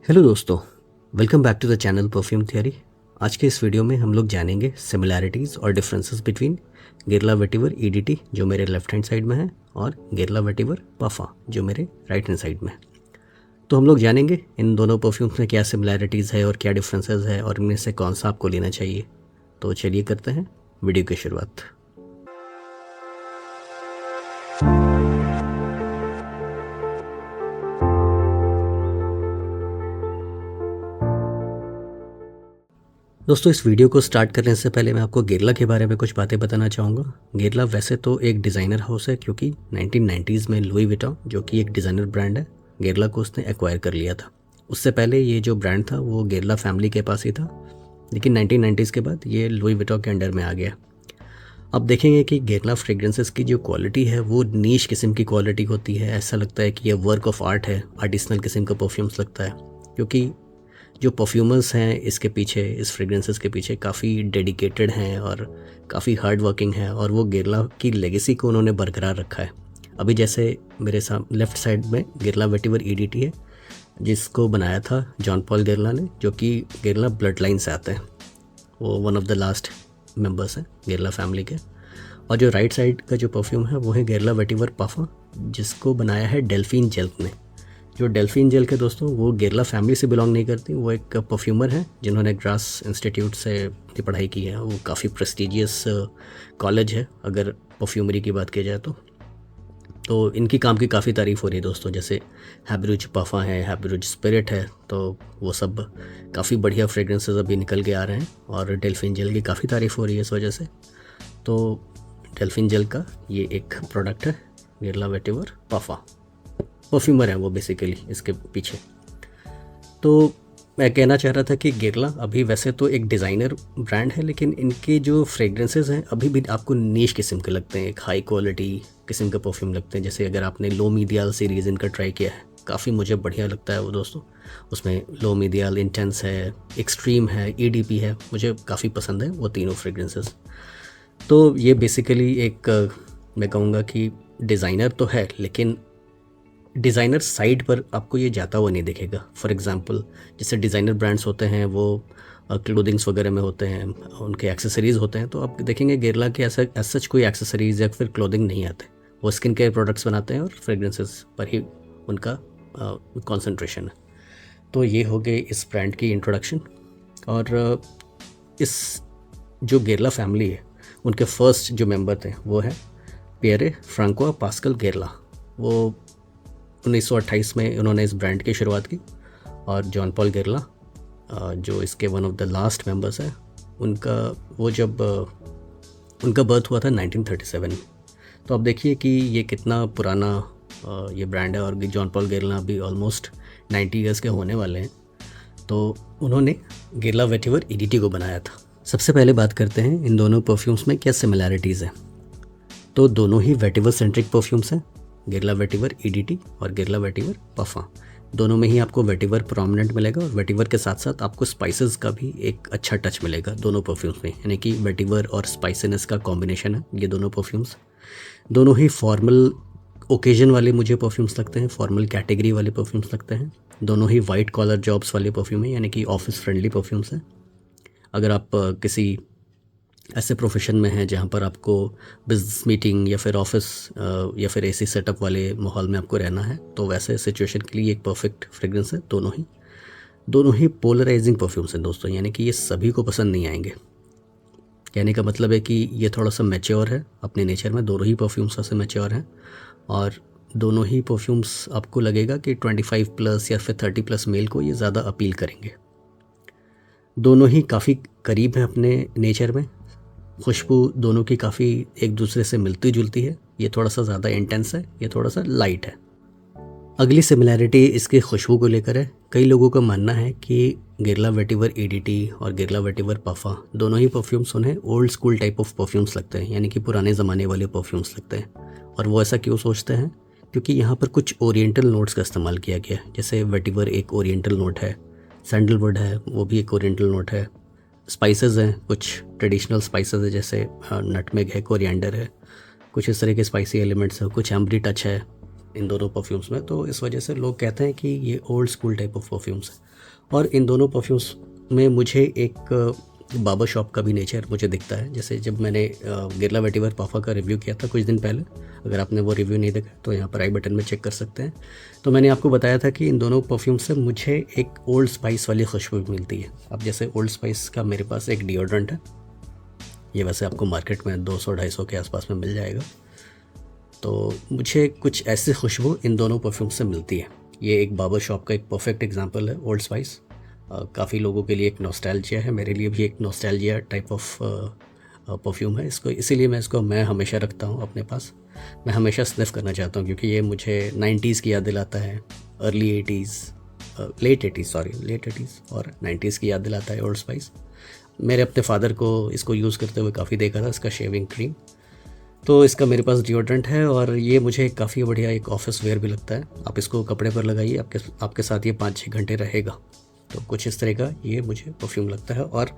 Hello दोस्तों, welcome back to the channel perfume theory. आज के इस वीडियो में हम लोग जानेंगे सिमिलैरिटीज़ और differences between Gerla vetiver EDT जो मेरे लेफ्ट हैंड साइड में है और गेरला वेटिवर पफा जो मेरे राइट हैंड साइड में है। तो हम लोग जानेंगे इन दोनों परफ्यूम्स में क्या सिमिलैरिटीज़ है और क्या डिफरेंसेस है और इनमें से कौन सा आपको लेना चाहिए। तो चलिए करते हैं वीडियो की शुरुआत। दोस्तों, इस वीडियो को स्टार्ट करने से पहले मैं आपको गेरला के बारे में कुछ बातें बताना चाहूँगा। गेरला वैसे तो एक डिज़ाइनर हाउस है, क्योंकि 1990s में लुई विटॉन जो कि एक डिज़ाइनर ब्रांड है, गेरला को उसने एक्वायर कर लिया था। उससे पहले ये जो ब्रांड था वो गेरला फैमिली के पास ही था, लेकिन 1990s के बाद ये लुई विटॉन के अंडर में आ गया। अब देखेंगे कि गेरला फ्रेग्रेंसेस की जो क्वालिटी है वो नीश किस्म की क्वालिटी होती है। ऐसा लगता है कि ये वर्क ऑफ आर्ट है, आर्टिसनल किस्म का परफ्यूम्स लगता है, क्योंकि जो परफ्यूमर्स हैं इसके पीछे, इस फ्रेग्रेंसेस के पीछे काफ़ी डेडिकेटेड हैं और काफ़ी हार्ड वर्किंग है, और वो गेरला की लेगेसी को उन्होंने बरकरार रखा है। अभी जैसे मेरे लेफ़्ट साइड में गेरला वेटिवर ईडीटी है, जिसको बनाया था जॉन पॉल गेरला ने, जो कि गेरला ब्लड लाइन से आते हैं। वो one of the last members हैं गेरला फैमिली के। और जो राइट साइड का जो परफ्यूम है वो है गेरला वेटिवर पफा, जिसको बनाया है डेल्फिन जेल ने। जो डेल्फिन जेल के दोस्तों, वो गेरला फैमिली से बिलोंग नहीं करती। वो एक परफ्यूमर है जिन्होंने ग्रास इंस्टीट्यूट से अपनी पढ़ाई की है। वो काफ़ी प्रेस्टिजियस कॉलेज है अगर परफ्यूमरी की बात की जाए तो इनकी काम की काफ़ी तारीफ़ हो रही है दोस्तों। जैसे हैब्रुज पफा है, हैब्रुज स्पिरिट है, तो वो सब काफ़ी बढ़िया फ्रेग्रेंसेस अभी निकल के आ रहे हैं, और डेल्फिन जेल की काफ़ी तारीफ़ हो रही है इस वजह से। तो डेल्फिन जेल का ये एक प्रोडक्ट है गेरला वेटिवर पफा। परफ्यूमर है वो बेसिकली इसके पीछे। तो मैं कहना चाह रहा था कि गेरला अभी वैसे तो एक डिज़ाइनर ब्रांड है, लेकिन इनके जो फ्रेग्रेंसेस हैं अभी भी आपको नीश किस्म के लगते हैं, एक हाई क्वालिटी किस्म के परफ्यूम लगते हैं। जैसे अगर आपने लो मीडियाल सीरीज़ इनका ट्राई किया है, काफ़ी मुझे बढ़िया लगता है वो दोस्तों। उसमें लो मीडियाल, इंटेंस है, एक्सट्रीम है, ईडीपी है, मुझे काफ़ी पसंद है वो तीनों फ्रेग्रेंसेस। तो ये बेसिकली एक मैं कहूँगा कि डिज़ाइनर तो है, लेकिन डिज़ाइनर साइड पर आपको ये जाता हुआ नहीं दिखेगा। फॉर एग्जांपल जैसे डिज़ाइनर ब्रांड्स होते हैं वो क्लोथिंग्स वगैरह में होते हैं, उनके एक्सेसरीज़ होते हैं, तो आप देखेंगे गेरला के ऐसा सच कोई एक्सेसरीज़ या फिर क्लोथिंग नहीं आते। वो स्किन केयर प्रोडक्ट्स बनाते हैं और फ्रेग्रेंसेस पर ही उनका कंसंट्रेशन है। तो ये हो गए इस ब्रांड की इंट्रोडक्शन। और इस जो गेरला फैमिली है उनके फर्स्ट जो मेंबर थे वो है पियरे फ्रांकोआ पास्कल गेरला। वो 1928 में उन्होंने इस ब्रांड की शुरुआत की, और जॉन पॉल गेरला जो इसके one of the last members हैं, उनका बर्थ हुआ था 1937 में। तो आप देखिए कि ये कितना पुराना ये ब्रांड है, और जॉन पॉल गेरला भी ऑलमोस्ट 90 ईयर्स के होने वाले हैं। तो उन्होंने गेरला वेटिवर ईडीटी को बनाया था। सबसे पहले बात करते हैं इन दोनों परफ्यूम्स में क्या सिमिलैरिटीज़ हैं। तो दोनों ही वेटिवर सेंट्रिक परफ्यूम्स हैं, गेरला वेटिवर ईडीटी और गेरला वेटिवर पफा। दोनों में ही आपको वेटिवर प्रोमिनेंट मिलेगा, और वेटिवर के साथ साथ आपको स्पाइसेस का भी एक अच्छा टच मिलेगा दोनों परफ्यूम्स में। यानी कि वेटिवर और स्पाइसीनेस का कॉम्बिनेशन है ये दोनों परफ्यूम्स। दोनों ही फॉर्मल ओकेजन वाले मुझे परफ्यूम्स लगते हैं, फॉर्मल कैटेगरी वाले परफ्यूम्स लगते हैं। दोनों ही वाइट कॉलर जॉब्स वाले परफ्यूम हैं, यानी कि ऑफिस फ्रेंडली परफ्यूम्स हैं। अगर आप किसी ऐसे प्रोफेशन में हैं जहाँ पर आपको बिजनेस मीटिंग या फिर ऑफिस या फिर एसी सेटअप वाले माहौल में आपको रहना है, तो वैसे सिचुएशन के लिए एक परफेक्ट फ्रेग्रेंस है। दोनों ही पोलराइजिंग परफ्यूम्स हैं दोस्तों, यानी कि ये सभी को पसंद नहीं आएंगे। कहने का मतलब है कि ये थोड़ा सा मैच्योर है अपने नेचर में। दोनों ही परफ्यूम्स से मैच्योर हैं, और दोनों ही परफ्यूम्स आपको लगेगा कि 25+ या फिर 30+ मेल को ये ज़्यादा अपील करेंगे। दोनों ही काफ़ी करीब हैं अपने नेचर में। खुशबू दोनों की काफ़ी एक दूसरे से मिलती जुलती है। ये थोड़ा सा ज़्यादा इंटेंस है, ये थोड़ा सा लाइट है। अगली सिमिलैरिटी इसकी खुशबू को लेकर है। कई लोगों का मानना है कि गेरला वेटिवर ईडीटी और गेरला वेटिवर पफा दोनों ही परफ्यूम्स उन्हें old school type of perfumes लगते हैं, यानी कि पुराने ज़माने वाले परफ्यूम्स लगते हैं। और वो ऐसा क्यों सोचते हैं? क्योंकि यहाँ पर कुछ ओरिएंटल नोट्स का इस्तेमाल किया गया है। जैसे वेटिवर एक ओरिएंटल नोट है, सैंडलवुड है वो भी एक ओरिएंटल नोट है, स्पाइसेस हैं, कुछ ट्रेडिशनल स्पाइसेस है जैसे नटमेग है, कोरिएंडर है, कुछ इस तरह के स्पाइसी एलिमेंट्स हैं, कुछ एम्बरी टच है, इन दोनों परफ्यूम्स में, तो इस वजह से लोग कहते हैं कि ये old school type of perfumes है। और इन दोनों परफ्यूम्स में मुझे एक बाबा शॉप का भी नेचर मुझे दिखता है। जैसे जब मैंने गेरला वेटिवर पाफा का रिव्यू किया था कुछ दिन पहले, अगर आपने वो रिव्यू नहीं देखा तो यहाँ पर आई बटन में चेक कर सकते हैं, तो मैंने आपको बताया था कि इन दोनों परफ्यूम से मुझे एक ओल्ड स्पाइस वाली खुशबू मिलती है। अब जैसे ओल्ड स्पाइस का मेरे पास एक डिओड्रेंट है, ये वैसे आपको मार्केट में 200-250 के आसपास में मिल जाएगा। तो मुझे कुछ ऐसी खुशबू इन दोनों परफ्यूम से मिलती है। ये एक बाबा शॉप का एक परफेक्ट एग्जांपल है ओल्ड स्पाइस। काफ़ी लोगों के लिए एक नॉस्टैल्जिया है, मेरे लिए भी एक नॉस्टैल्जिया टाइप ऑफ परफ्यूम है। इसको इसीलिए मैं हमेशा रखता हूँ अपने पास। मैं हमेशा स्निफ़ करना चाहता हूँ क्योंकि ये मुझे 90s की याद दिलाता है, अर्ली 80s, लेट 80s और 90s की याद दिलाता है ओल्ड स्पाइस। मेरे अपने फादर को इसको यूज़ करते हुए काफ़ी देखा था, इसका शेविंग क्रीम। तो इसका मेरे पास डिओड्रेंट है और ये मुझे काफ़ी बढ़िया एक ऑफिस वेयर भी लगता है। आप इसको कपड़े पर लगाइए, आपके साथ ये 5-6 घंटे रहेगा। तो कुछ इस तरह का ये मुझे परफ्यूम लगता है। और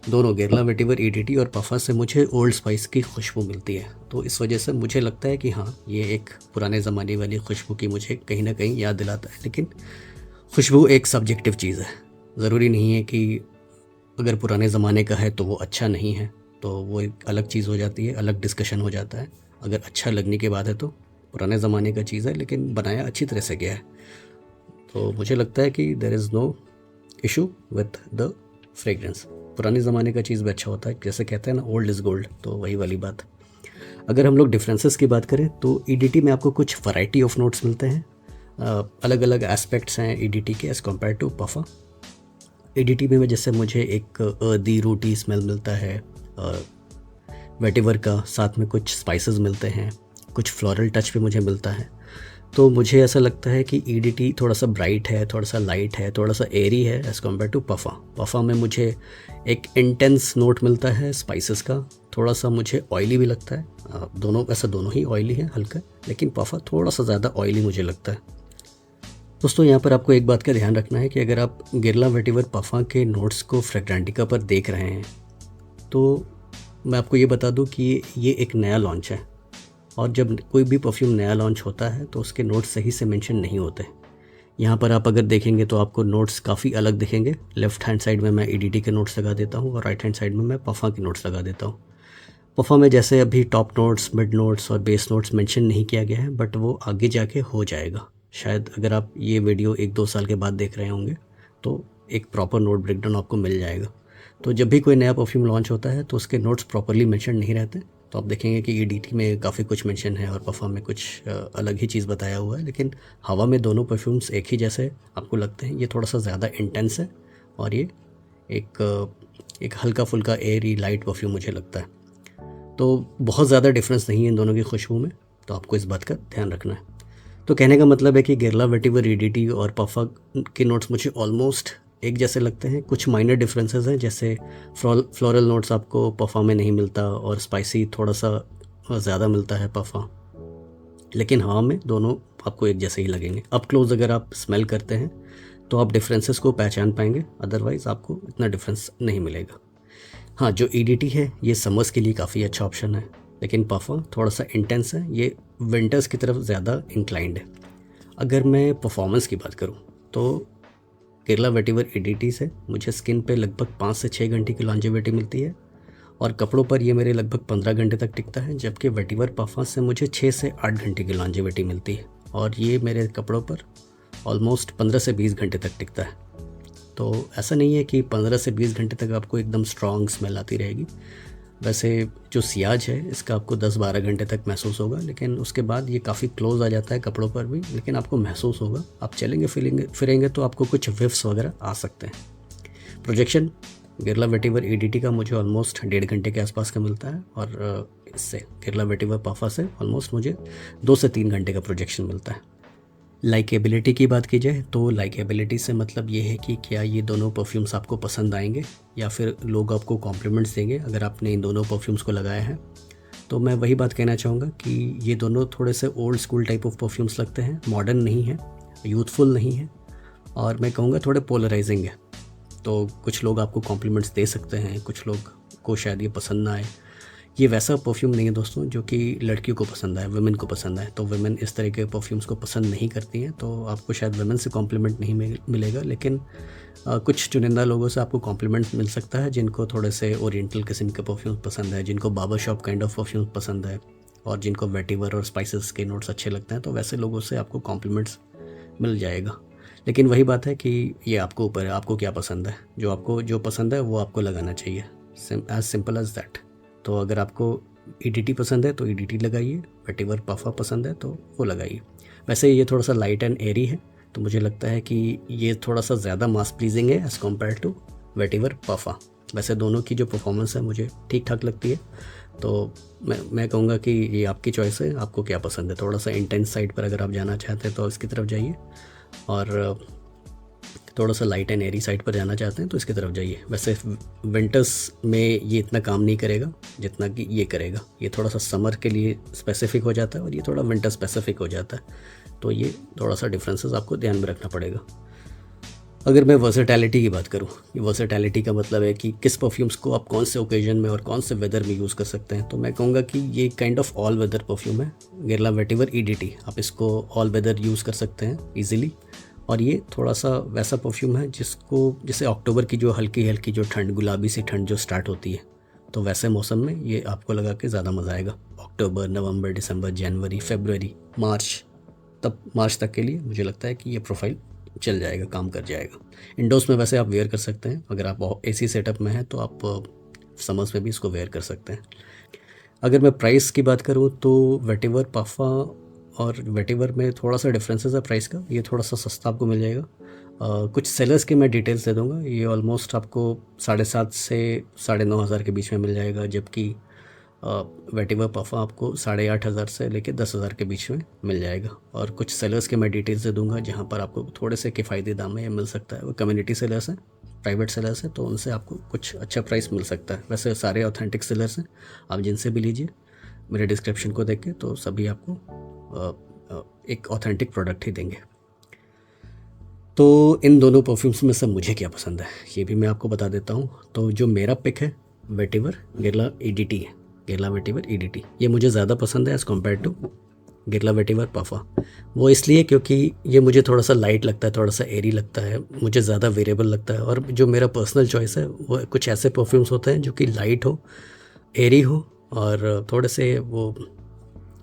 दोनों गेरला वेटिवर ईडीटी और पाफा से मुझे ओल्ड स्पाइस की खुशबू मिलती है। तो इस वजह से मुझे लगता है कि हाँ, ये एक पुराने ज़माने वाली खुशबू की मुझे कहीं ना कहीं याद दिलाता है। लेकिन खुशबू एक सब्जेक्टिव चीज़ है, ज़रूरी नहीं है कि अगर पुराने ज़माने का है तो वो अच्छा नहीं है, तो वो एक अलग चीज़ हो जाती है, अलग डिस्कशन हो जाता है। अगर अच्छा लगने की बात है तो पुराने ज़माने का चीज़ है लेकिन बनाया अच्छी तरह से गया है। तो मुझे लगता है कि there is no issue with the fragrance. पुराने ज़माने का चीज़ भी अच्छा होता है, जैसे कहते हैं ना ओल्ड इज़ गोल्ड, तो वही वाली बात। अगर हम लोग डिफरेंसेस की बात करें तो ईडीटी में आपको कुछ वैरायटी ऑफ नोट्स मिलते हैं, अलग अलग एस्पेक्ट्स हैं ईडीटी के एज़ कम्पेयर टू पाफा। ईडीटी में जैसे मुझे एक अर्दी रोटी स्मेल मिलता है वेटिवर का, साथ में कुछ स्पाइसेस मिलते हैं, कुछ फ्लोरल टच भी मुझे मिलता है। तो मुझे ऐसा लगता है कि ईडीटी थोड़ा सा ब्राइट है, थोड़ा सा लाइट है, थोड़ा सा एरी है एज़ कम्पेयर टू पाफा। पाफा में मुझे एक इंटेंस नोट मिलता है स्पाइसेस का, थोड़ा सा मुझे ऑयली भी लगता है। दोनों ही ऑयली है हल्का, लेकिन पाफा थोड़ा सा ज़्यादा ऑयली मुझे लगता है। दोस्तों यहाँ पर आपको एक बात का ध्यान रखना है कि अगर आप गेरला वेटिवर पाफा के नोट्स को फ्रेग्रेंटिका पर देख रहे हैं तो मैं आपको ये बता दूं कि ये एक नया लॉन्च है, और जब कोई भी परफ्यूम नया लॉन्च होता है तो उसके नोट्स सही से मेंशन नहीं होते। यहाँ पर आप अगर देखेंगे तो आपको नोट्स काफ़ी अलग दिखेंगे। लेफ़्ट हैंड साइड में मैं ईडीटी के नोट्स लगा देता हूँ और राइट हैंड साइड में मैं पाफा के नोट्स लगा देता हूँ। पाफा में जैसे अभी टॉप नोट्स, मिड नोट्स और बेस नोट्स मेंशन नहीं किया गया है, बट वो आगे जाके हो जाएगा। शायद अगर आप ये वीडियो 1-2 साल के बाद देख रहे होंगे तो एक प्रॉपर नोट ब्रेकडाउन आपको मिल जाएगा। तो जब भी कोई नया परफ्यूम लॉन्च होता है तो उसके नोट्स प्रॉपरली मेंशन नहीं रहते, तो आप देखेंगे कि ईडीटी में काफ़ी कुछ मेंशन है और पाफा में कुछ अलग ही चीज़ बताया हुआ है। लेकिन हवा में दोनों परफ्यूम्स एक ही जैसे आपको लगते हैं। ये थोड़ा सा ज़्यादा इंटेंस है और ये एक हल्का फुल्का एयरी लाइट परफ्यूम मुझे लगता है। तो बहुत ज़्यादा डिफरेंस नहीं है इन दोनों की खुशबू में, तो आपको इस बात का ध्यान रखना है। तो कहने का मतलब है कि गेरला वेटिवर ईडीटी और पाफा के नोट्स मुझे ऑलमोस्ट एक जैसे लगते हैं। कुछ माइनर डिफरेंसेस हैं, जैसे फ्लोरल नोट्स आपको पाफा में नहीं मिलता और स्पाइसी थोड़ा सा ज़्यादा मिलता है पाफा, लेकिन हवा में दोनों आपको एक जैसे ही लगेंगे। अप क्लोज अगर आप स्मेल करते हैं तो आप डिफरेंसेस को पहचान पाएंगे, अदरवाइज़ आपको इतना डिफरेंस नहीं मिलेगा। हाँ, जो ईडीटी है ये समर्स के लिए काफ़ी अच्छा ऑप्शन है, लेकिन पाफा थोड़ा सा इंटेंस है, ये विंटर्स की तरफ ज़्यादा इंक्लाइंड है। अगर मैं परफॉर्मेंस की बात करूँ तो केरला वेटिवर ईडीटी से मुझे स्किन पे लगभग 5 से 6 घंटे की लॉन्जेविटी मिलती है और कपड़ों पर ये मेरे लगभग 15 घंटे तक टिकता है, जबकि वेटिवर पाफा से मुझे 6 से 8 घंटे की लॉन्जेविटी मिलती है और ये मेरे कपड़ों पर ऑलमोस्ट 15 से 20 घंटे तक टिकता है। तो ऐसा नहीं है कि 15 से 20 घंटे तक आपको एकदम स्ट्रॉन्ग स्मेल आती रहेगी। वैसे जो सियाज है इसका आपको 10-12 घंटे तक महसूस होगा, लेकिन उसके बाद ये काफ़ी क्लोज आ जाता है कपड़ों पर भी, लेकिन आपको महसूस होगा। आप चलेंगे फिरेंगे तो आपको कुछ विफ्स वगैरह आ सकते हैं। प्रोजेक्शन गेरला वेटिवर ईडीटी का मुझे ऑलमोस्ट 1.5 घंटे के आसपास का मिलता है और इससे गेरला वेटिवर पाफा से ऑलमोस्ट मुझे 2 से 3 घंटे का प्रोजेक्शन मिलता है। लाइकेबिलिटी की बात की जाए तो लाइकेबिलिटी से मतलब ये है कि क्या ये दोनों परफ्यूम्स आपको पसंद आएंगे या फिर लोग आपको कॉम्प्लीमेंट्स देंगे अगर आपने इन दोनों परफ्यूम्स को लगाया है। तो मैं वही बात कहना चाहूँगा कि ये दोनों थोड़े से old school type of perfumes लगते हैं, मॉडर्न नहीं है, यूथफुल नहीं है, और मैं कहूँगा थोड़े पोलराइजिंग है। तो कुछ लोग आपको कॉम्प्लीमेंट्स दे सकते हैं, कुछ लोग को शायद ये पसंद ना आए, ये वैसा परफ्यूम नहीं है दोस्तों जो कि लड़कियों को पसंद है, वुमेन को पसंद है। तो वुमेन इस तरह के परफ्यूम्स को पसंद नहीं करती हैं, तो आपको शायद वुमेन से कॉम्प्लीमेंट नहीं मिलेगा, लेकिन कुछ चुनिंदा लोगों से आपको कॉम्प्लीमेंट मिल सकता है जिनको थोड़े से ओरिएंटल किस्म के परफ्यूम्स पसंद है, जिनको barber shop kind of perfumes पसंद है, और जिनको वेटिवर और स्पाइसेस के नोट्स अच्छे लगते हैं, तो वैसे लोगों से आपको कॉम्प्लीमेंट्स मिल जाएगा। लेकिन वही बात है कि ये आपको ऊपर है, आपको क्या पसंद है। जो पसंद है वो आपको लगाना चाहिए, एज सिंपल एज दैट। तो अगर आपको EDT पसंद है तो EDT लगाइए, वेटिवर पफा पसंद है तो वो लगाइए। वैसे ये थोड़ा सा लाइट एंड एरी है, तो मुझे लगता है कि ये थोड़ा सा ज़्यादा मास प्लीजिंग है as compare to vetiver puffer. वैसे दोनों की जो परफॉर्मेंस है मुझे ठीक ठाक लगती है, तो मैं कहूँगा कि ये आपकी चॉइस है, आपको क्या पसंद है। थोड़ा सा इंटेंस साइड पर अगर आप जाना चाहते हैं तो इसकी तरफ जाइए, और थोड़ा सा लाइट एंड एरी साइड पर जाना चाहते हैं तो इसकी तरफ जाइए। वैसे विंटर्स में ये इतना काम नहीं करेगा जितना कि ये करेगा। ये थोड़ा सा समर के लिए स्पेसिफिक हो जाता है और ये थोड़ा विंटर स्पेसिफिक हो जाता है, तो ये थोड़ा सा डिफरेंसेस आपको ध्यान में रखना पड़ेगा। अगर मैं वर्सेटैलिटी की बात करूँ, ये वर्सेटैलिटी का मतलब है कि किस परफ्यूम्स को आप कौन से ओकेजन में और कौन से वेदर में यूज़ कर सकते हैं, तो मैं कहूँगा कि ये kind of all weather perfume है, गेरला वेटिवर EDT। आप इसको ऑल वेदर यूज़ कर सकते हैं ईजिली, और ये थोड़ा सा वैसा परफ्यूम है जैसे अक्टूबर की जो हल्की हल्की जो ठंड, गुलाबी सी ठंड जो स्टार्ट होती है, तो वैसे मौसम में ये आपको लगा के ज़्यादा मज़ा आएगा। अक्टूबर, नवंबर, दिसंबर, जनवरी, फरवरी, मार्च तक के लिए मुझे लगता है कि ये प्रोफाइल चल जाएगा, काम कर जाएगा। इंडोर्स में वैसे आप वेयर कर सकते हैं, अगर आप AC सेटअप में हैं तो आप समर्स में भी इसको वेयर कर सकते हैं। अगर मैं प्राइस की बात करूँ तो वेटिवर पफा और वेटिवर में थोड़ा सा डिफरेंसेस है प्राइस का। ये थोड़ा सा सस्ता आपको मिल जाएगा। कुछ सेलर्स के मैं डिटेल्स दे दूंगा। ये ऑलमोस्ट आपको 7,500 से 9,500 के बीच में मिल जाएगा, जबकि वेटिवर पफा आपको 8,500 से लेकर 10,000 के बीच में मिल जाएगा। और कुछ सेलर्स के मैं डिटेल्स दे दूंगा जहाँ पर आपको थोड़े से किफ़ायती दाम में ये मिल सकता है। वो कम्युनिटी सेलर्स हैं, प्राइवेट सेलर्स हैं, तो उनसे आपको कुछ अच्छा प्राइस मिल सकता है। वैसे सारे ऑथेंटिक सेलर्स हैं, आप जिनसे भी लीजिए मेरे डिस्क्रिप्शन को देख के, तो सभी आपको एक ऑथेंटिक प्रोडक्ट ही देंगे। तो इन दोनों परफ्यूम्स में से मुझे क्या पसंद है ये भी मैं आपको बता देता हूँ। तो जो मेरा पिक है वेटिवर गेरला EDT है, गेरला वेटिवर EDT। ये मुझे ज़्यादा पसंद है as compare to Gerla vetiver puffer. वो इसलिए क्योंकि ये मुझे थोड़ा सा लाइट लगता है, थोड़ा सा एरी लगता है, मुझे ज़्यादा वेरिएबल लगता है। और जो मेरा पर्सनल चॉइस है वो कुछ ऐसे परफ्यूम्स होते हैं जो कि लाइट हो, एरी हो, और थोड़े से वो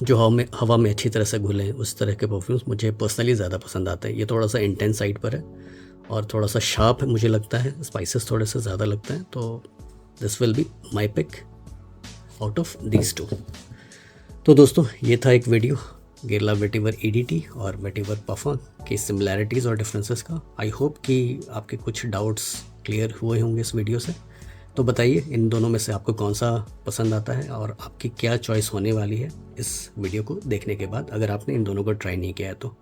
जो हवा में अच्छी तरह से घुलें, उस तरह के परफ्यूम्स मुझे पर्सनली ज़्यादा पसंद आते हैं। ये थोड़ा सा इंटेंस साइड पर है और थोड़ा सा शार्प है मुझे लगता है, स्पाइसेस थोड़े से ज़्यादा लगते हैं। तो this will be my pick out of these two. तो दोस्तों ये था एक वीडियो गेरला वेटिवर EDT और वेटिवर पफा की सिमिलैरिटीज़ और डिफरेंसेस का। आई होप कि आपके कुछ डाउट्स क्लियर हुए होंगे इस वीडियो से। तो बताइए इन दोनों में से आपको कौन सा पसंद आता है और आपकी क्या चॉइस होने वाली है इस वीडियो को देखने के बाद, अगर आपने इन दोनों को ट्राई नहीं किया है तो।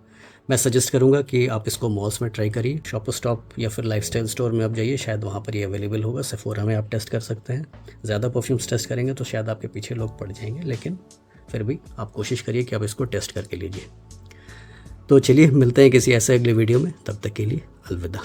मैं सजेस्ट करूंगा कि आप इसको मॉल्स में ट्राई करिए, शॉपर स्टॉप या फिर लाइफस्टाइल स्टोर में आप जाइए, शायद वहाँ पर ये अवेलेबल होगा। सेफोरा में आप टेस्ट कर सकते हैं। ज़्यादा परफ्यूम्स टेस्ट करेंगे तो शायद आपके पीछे लोग पड़ जाएंगे, लेकिन फिर भी आप कोशिश करिए कि आप इसको टेस्ट करके लीजिए। तो चलिए मिलते हैं किसी ऐसे अगले वीडियो में, तब तक के लिए अलविदा।